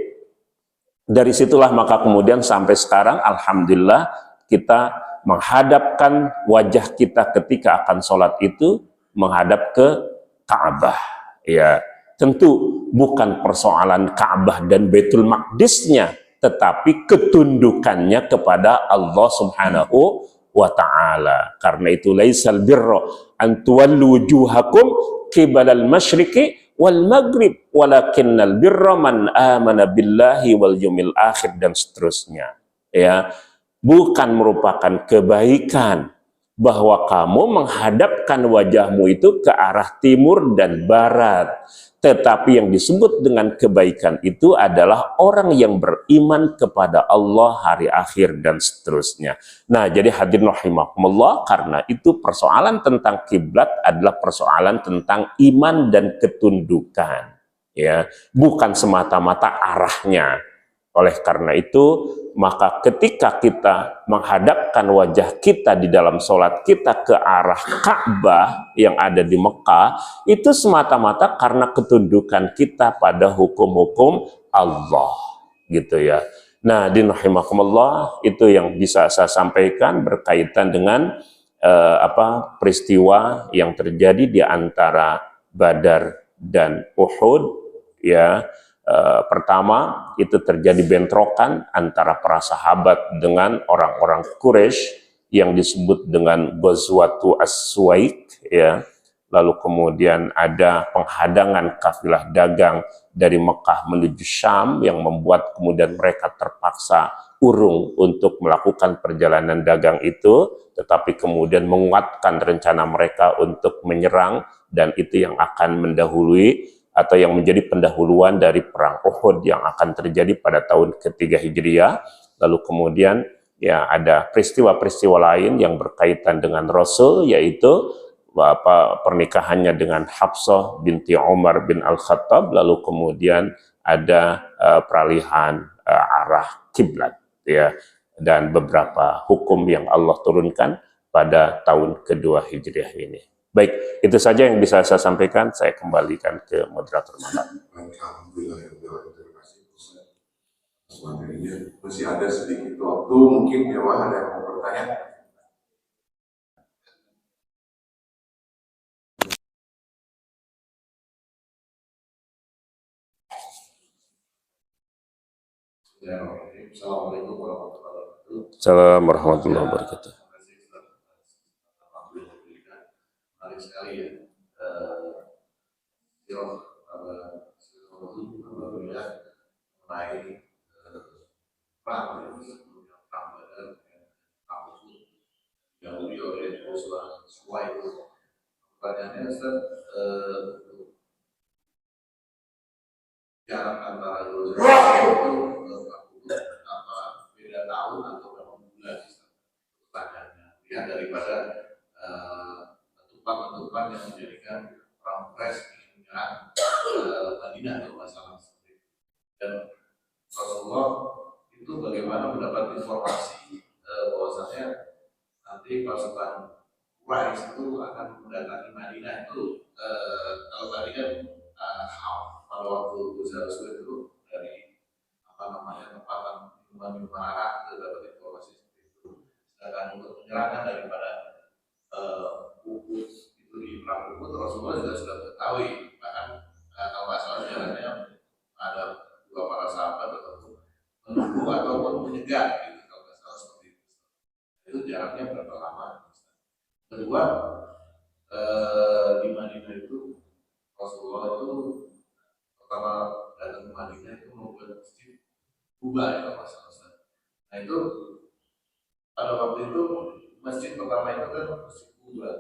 dari situlah maka kemudian sampai sekarang alhamdulillah kita menghadapkan wajah kita ketika akan sholat itu menghadap ke Ka'bah. Ya, tentu bukan persoalan Ka'bah dan Baitul Maqdisnya, tetapi ketundukannya kepada Allah Subhanahu wa ta'ala. Karena itu laisal birra an tuwallu wujuhakum qibalal masyriqi wal maghrib walakinnal birra man amana billahi wal yawmil akhir, dan seterusnya. Ya, bukan merupakan kebaikan bahwa kamu menghadapkan wajahmu itu ke arah timur dan barat. Tetapi yang disebut dengan kebaikan itu adalah orang yang beriman kepada Allah, hari akhir, dan seterusnya. Nah, jadi hadirin rahimakumullah, karena itu persoalan tentang kiblat adalah persoalan tentang iman dan ketundukan. Ya, bukan semata-mata arahnya. Oleh karena itu, maka ketika kita menghadapkan wajah kita di dalam sholat kita ke arah Ka'bah yang ada di Mekah, itu semata-mata karena ketundukan kita pada hukum-hukum Allah, gitu ya. Nah, rahimakumullah, itu yang bisa saya sampaikan berkaitan dengan peristiwa yang terjadi di antara Badar dan Uhud, ya. Pertama, itu terjadi bentrokan antara para sahabat dengan orang-orang Quraisy yang disebut dengan Ghazwatu As-Suwaik, ya. Lalu kemudian ada penghadangan kafilah dagang dari Mekah menuju Syam yang membuat kemudian mereka terpaksa urung untuk melakukan perjalanan dagang itu, tetapi kemudian menguatkan rencana mereka untuk menyerang, dan itu yang akan mendahului atau yang menjadi pendahuluan dari perang Uhud yang akan terjadi pada tahun ketiga Hijriah. Lalu kemudian ya ada peristiwa-peristiwa lain yang berkaitan dengan Rasul, yaitu pernikahannya dengan Hafsah binti Umar bin Al-Khattab, lalu kemudian ada peralihan arah kiblat, ya, dan beberapa hukum yang Allah turunkan pada tahun kedua Hijriah ini. Baik, itu saja yang bisa saya sampaikan. Saya kembalikan ke moderator malam. Alhamdulillah, terima kasih Ustaz. Masih ada sedikit waktu, mungkin ya ada yang mau bertanya. Assalamualaikum warahmatullahi wabarakatuh. Assalamualaikum warahmatullahi wabarakatuh. Menarik sekali ya. Alhamdulillah mengenai perang Badar yang dihadiri oleh Rasulullah SAW. Pertanyaannya Ustaz, jarak antara dua itu apa beda tahun atau berapa bulan? Pertanyaannya lihat daripada letupan-letupan yang menjadikan orang Quraisy ingin menyerang Madinah atau masalah seperti itu. Dan Rasulullah itu bagaimana mendapat informasi bahwasanya nanti pasukan Quraisy itu akan mendatangi Madinah itu kalau tadi kan pada waktu Uzair itu dari tempatan minuman arak itu dapat informasi seperti itu. Sedangkan untuk penyerangan daripada Uhud itu di perang Uhud Rasulullah juga sudah mengetahui, bahkan kalau nggak salah jalannya ada dua para sahabat atau menunggu ataupun menyegar gitu kalau nggak salah seperti itu. Itu jaraknya berapa lama? Kedua, di Madinah itu Rasulullah itu pertama datang ke Madinah itu membuat masjid Kuba ya kalau nggak salah. Nah itu pada waktu itu masjid pertama itu kan masjid Kuba.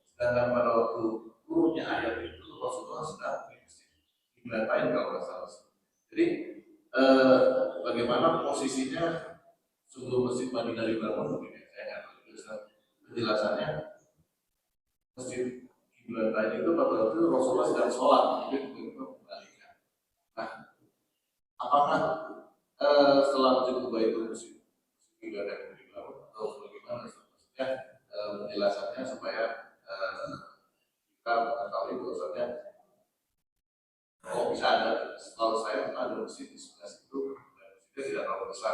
Sedangkan pada waktu turunnya ayat itu Rasulullah sedang di masjid Qiblatain kalau nggak salah. Jadi bagaimana posisinya sebelum masjid Madinah dibangun begini? Saya nggak tahu penjelasannya. Masjid Qiblatain itu pada waktu itu Rasulullah sedang sholat, mungkin begitu kembalikan. Nah, apakah setelah masjid Kuba itu masjid Qiblatain dibangun atau bagaimana? Maksudnya penjelasannya supaya kita mengetahui bahwasanya bisa ada, kalau saya ada masjid di sebelah situ, masjidnya tidak terlalu besar.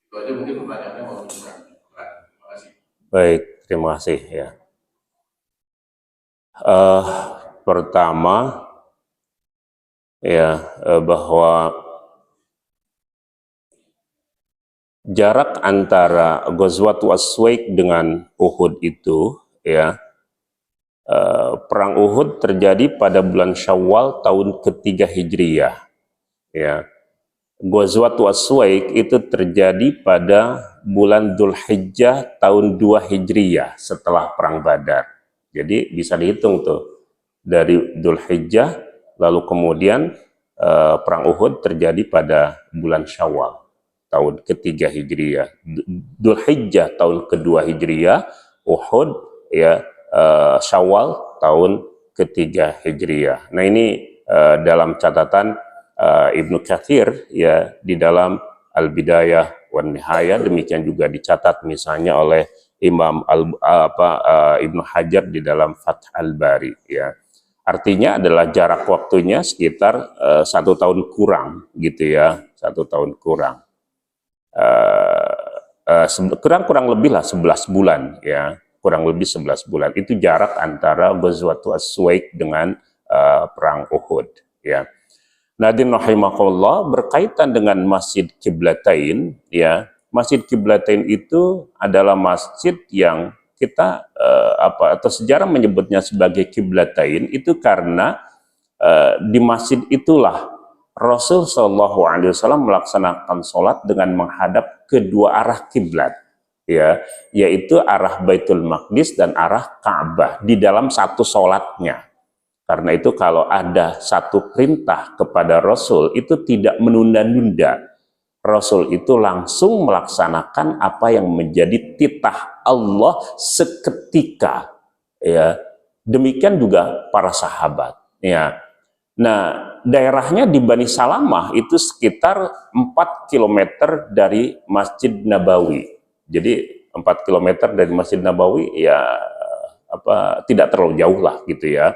Itu aja mungkin pertanyaannya mau bisa. Terima kasih. Baik, terima kasih ya. Pertama ya bahwa jarak antara Ghazwat Aswaik dengan Uhud itu ya, perang Uhud terjadi pada bulan Syawal tahun ketiga Hijriyah ya. Ghazwat Aswaik itu terjadi pada bulan Dzulhijjah tahun 2 Hijriyah setelah perang Badar. Jadi bisa dihitung tuh dari Dzulhijjah lalu kemudian perang Uhud terjadi pada bulan Syawal tahun ketiga Hijriyah. Dzulhijjah tahun kedua Hijriyah, Uhud ya Syawal tahun ketiga Hijriyah. Nah ini dalam catatan Ibnu Katsir ya di dalam Al-Bidayah wan Nihayah, demikian juga dicatat misalnya oleh Imam Ibnu Hajar di dalam Fath al-Bari ya. Artinya adalah jarak waktunya sekitar 1 tahun kurang gitu ya, 1 tahun kurang. Kurang lebih lah 11 bulan ya, kurang lebih 11 bulan itu jarak antara Ghazwat Aswaik dengan perang Uhud ya. Nadin rahimahullah berkaitan dengan Masjid Qiblatain ya. Masjid Qiblatain itu adalah masjid yang kita atau sejarah menyebutnya sebagai Qiblatain itu karena di masjid itulah Rasul Shallallahu Alaihi Wasallam melaksanakan sholat dengan menghadap kedua arah kiblat, ya, yaitu arah Baitul Maqdis dan arah Ka'bah di dalam satu sholatnya. Karena itu kalau ada satu perintah kepada Rasul itu tidak menunda-nunda. Rasul itu langsung melaksanakan apa yang menjadi titah Allah seketika, ya. demikian juga para sahabat. Ya. Nah, daerahnya di Bani Salamah itu sekitar 4 kilometer dari Masjid Nabawi. Jadi 4 kilometer dari Masjid Nabawi ya tidak terlalu jauh lah gitu ya.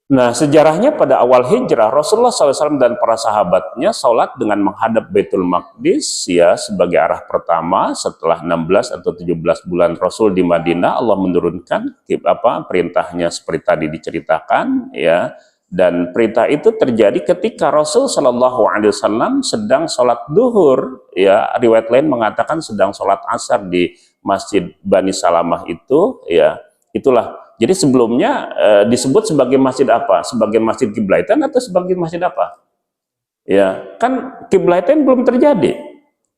Nah, sejarahnya pada awal hijrah, Rasulullah SAW dan para sahabatnya sholat dengan menghadap Baitul Maqdis ya sebagai arah pertama. Setelah 16 atau 17 bulan Rasul di Madinah, Allah menurunkan perintahnya seperti tadi diceritakan ya. Dan perintah itu terjadi ketika Rasul SAW sedang sholat duhur ya. Riwayat lain mengatakan sedang sholat asar di Masjid Bani Salamah itu ya. Itulah. Jadi sebelumnya disebut sebagai masjid apa? Sebagai masjid Qiblaitain atau sebagai masjid apa? Ya, kan Qiblaitain belum terjadi.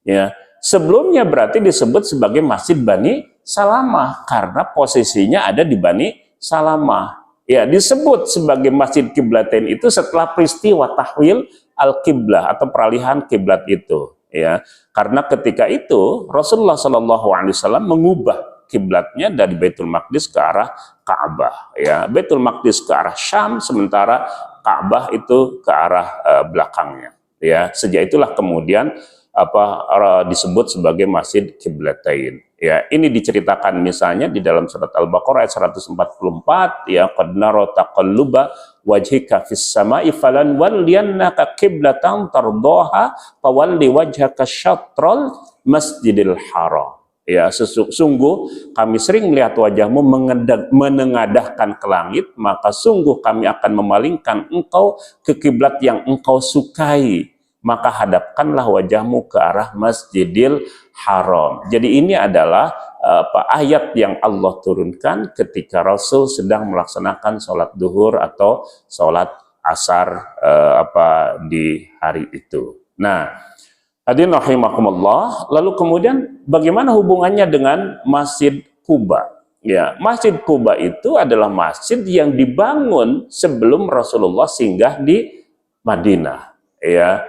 Ya, sebelumnya berarti disebut sebagai masjid Bani Salamah karena posisinya ada di Bani Salamah. Ya, disebut sebagai masjid Qiblaitain itu setelah peristiwa tahwil al-qiblah atau peralihan kiblat itu. Ya, karena ketika itu Rasulullah SAW mengubah kiblatnya dari Baitul Maqdis ke arah Ka'bah ya. Baitul Maqdis ke arah Syam sementara Ka'bah itu ke arah belakangnya ya. Sejak itulah kemudian disebut sebagai Masjid Qiblaitain ya. Ini diceritakan misalnya di dalam surat Al-Baqarah ayat 144 ya, qad nara taqalluba wajhika fis sama'i falan walliyannaka qiblatan tardaha fawalli wajhaka syatral masjidil haram. Ya, sungguh kami sering melihat wajahmu menengadahkan ke langit, maka sungguh kami akan memalingkan engkau ke kiblat yang engkau sukai. Maka hadapkanlah wajahmu ke arah Masjidil Haram. Jadi ini adalah ayat yang Allah turunkan ketika Rasul sedang melaksanakan sholat duhur atau sholat asar di hari itu. Nah, hadirin rahimakumullah, lalu kemudian bagaimana hubungannya dengan Masjid Quba? Ya, Masjid Quba itu adalah masjid yang dibangun sebelum Rasulullah singgah di Madinah. Ya,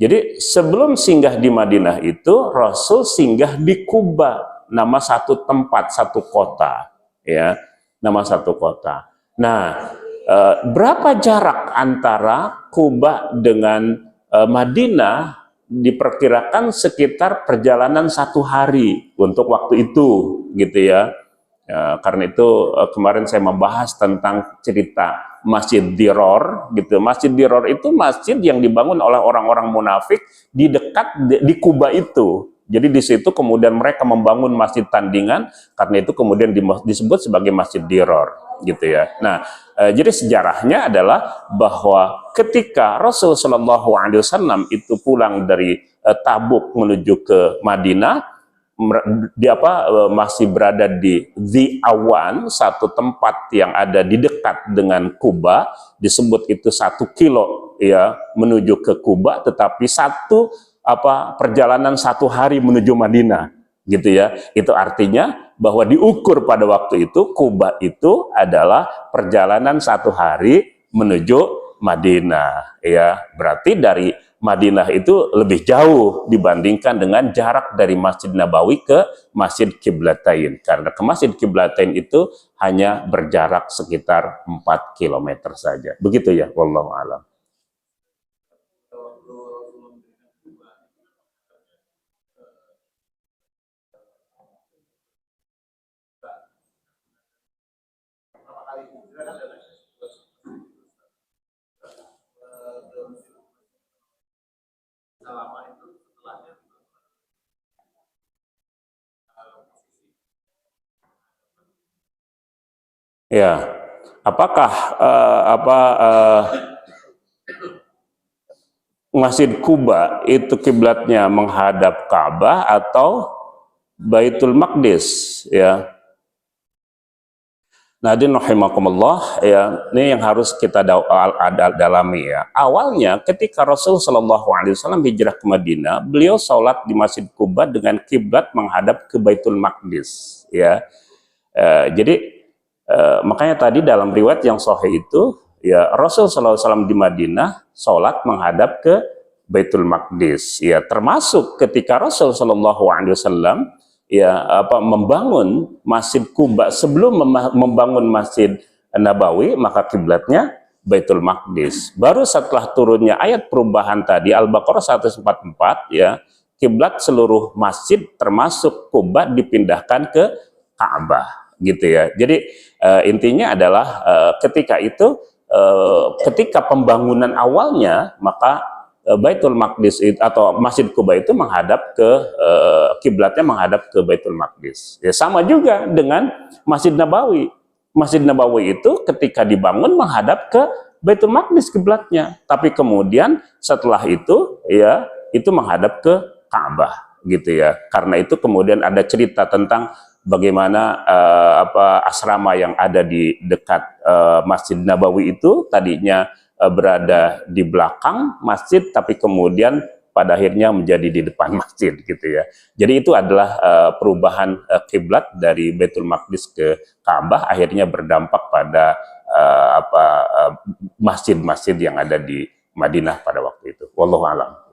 jadi sebelum singgah di Madinah itu Rasul singgah di Quba, nama satu tempat, satu kota. Ya, nama satu kota. Nah, berapa jarak antara Quba dengan Madinah? Diperkirakan sekitar perjalanan 1 hari untuk waktu itu gitu ya. Karena itu kemarin saya membahas tentang cerita Masjid Diror gitu. Masjid Diror itu masjid yang dibangun oleh orang-orang munafik di dekat di Quba itu. Jadi di situ kemudian mereka membangun masjid tandingan, karena itu kemudian disebut sebagai Masjid Diror gitu ya. Nah, jadi sejarahnya adalah bahwa ketika Rasul Shallallahu Alaihi Wasallam itu pulang dari Tabuk menuju ke Madinah, masih berada di Awan, satu tempat yang ada di dekat dengan Quba, disebut itu 1 kilo ya menuju ke Quba, tetapi perjalanan 1 hari menuju Madinah gitu ya. Itu artinya bahwa diukur pada waktu itu Quba itu adalah perjalanan 1 hari menuju Madinah ya. Berarti dari Madinah itu lebih jauh dibandingkan dengan jarak dari Masjid Nabawi ke Masjid Qiblaitain, karena ke Masjid Qiblaitain itu hanya berjarak sekitar 4 km saja. Begitu ya, wallahu a'lam. Ya, apakah Masjid Quba itu kiblatnya menghadap Ka'bah atau Baitul Maqdis ya? Nah, rahimakumullah ya, ini yang harus kita dalami ya. Awalnya ketika Rasul Shallallahu Alaihi Wasallam hijrah ke Madinah, beliau sholat di Masjid Quba dengan kiblat menghadap ke Baitul Maqdis ya. Jadi makanya tadi dalam riwayat yang sahih itu ya, Rasul Shallallahu Alaihi Wasallam di Madinah sholat menghadap ke Baitul Maqdis ya, termasuk ketika Rasul Shallallahu Alaihi Wasallam ya membangun Masjid Kuba sebelum membangun Masjid Nabawi, maka kiblatnya Baitul Maqdis. Baru setelah turunnya ayat perubahan tadi Al-Baqarah 144 ya, kiblat seluruh masjid termasuk Kuba dipindahkan ke Ka'bah gitu ya. Jadi intinya adalah ketika itu ketika pembangunan awalnya maka Baitul Maqdis atau Masjid Kuba itu menghadap ke kiblatnya menghadap ke Baitul Maqdis. Ya sama juga dengan Masjid Nabawi. Masjid Nabawi itu ketika dibangun menghadap ke Baitul Maqdis kiblatnya, tapi kemudian setelah itu ya itu menghadap ke Ka'bah gitu ya. Karena itu kemudian ada cerita tentang bagaimana asrama yang ada di dekat Masjid Nabawi itu tadinya berada di belakang masjid, tapi kemudian pada akhirnya menjadi di depan masjid gitu ya. Jadi itu adalah perubahan kiblat dari Baitul Maqdis ke Ka'bah, akhirnya berdampak pada masjid-masjid yang ada di Madinah pada waktu itu. Wallahu a'lam.